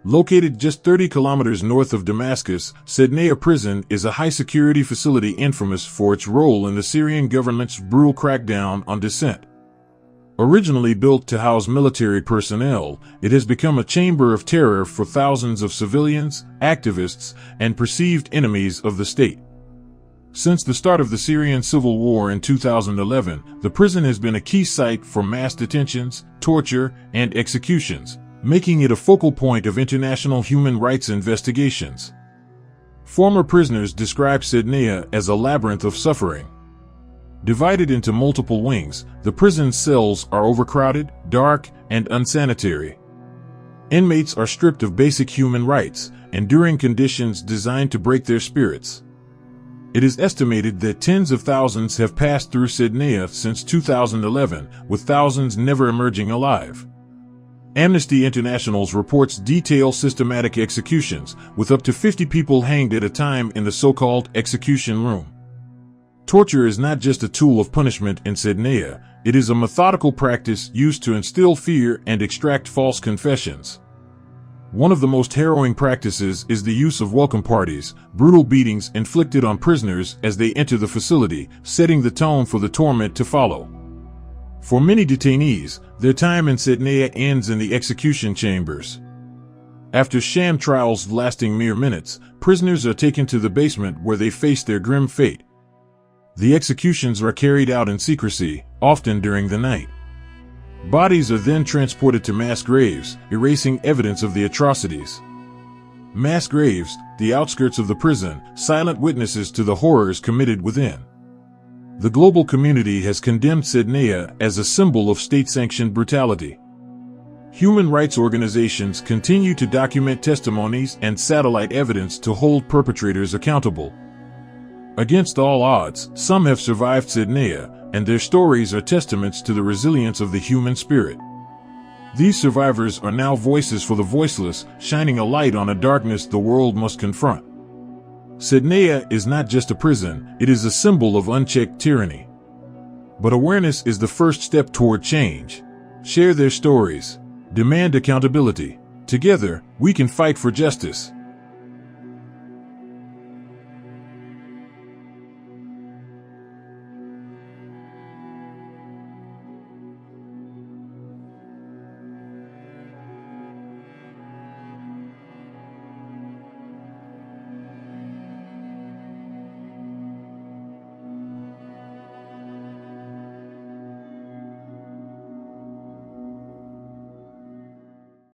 Located just 30 kilometers north of Damascus, Sednaya Prison is a high-security facility infamous for its role in the Syrian government's brutal crackdown on dissent. Originally built to house military personnel, it has become a chamber of terror for thousands of civilians, activists, and perceived enemies of the state. Since the start of the Syrian civil war in 2011, the prison has been a key site for mass detentions, torture, and executions, making it a focal point of international human rights investigations. Former prisoners describe Sednaya as a labyrinth of suffering. Divided into multiple wings, the prison's cells are overcrowded, dark, and unsanitary. Inmates are stripped of basic human rights, enduring conditions designed to break their spirits. It is estimated that tens of thousands have passed through Sednaya since 2011, with thousands never emerging alive. Amnesty International reports detail systematic executions, with up to 50 people hanged at a time in the so-called execution room. Torture is not just a tool of punishment in Sednaya, it is a methodical practice used to instill fear and extract false confessions. One of the most harrowing practices is the use of welcome parties, brutal beatings inflicted on prisoners as they enter the facility, setting the tone for the torment to follow. For many detainees, their time in Sednaya ends in the execution chambers. After sham trials lasting mere minutes, prisoners are taken to the basement where they face their grim fate. The executions are carried out in secrecy, often during the night. Bodies are then transported to mass graves, erasing evidence of the atrocities. Mass graves, the outskirts of the prison, silent witnesses to the horrors committed within. The global community has condemned Sednaya as a symbol of state-sanctioned brutality. Human rights organizations continue to document testimonies and satellite evidence to hold perpetrators accountable. Against all odds, some have survived Sednaya, and their stories are testaments to the resilience of the human spirit. These survivors are now voices for the voiceless, shining a light on a darkness the world must confront. Sednaya is not just a prison, it is a symbol of unchecked tyranny. But awareness is the first step toward change. Share their stories. Demand accountability. Together, we can fight for justice.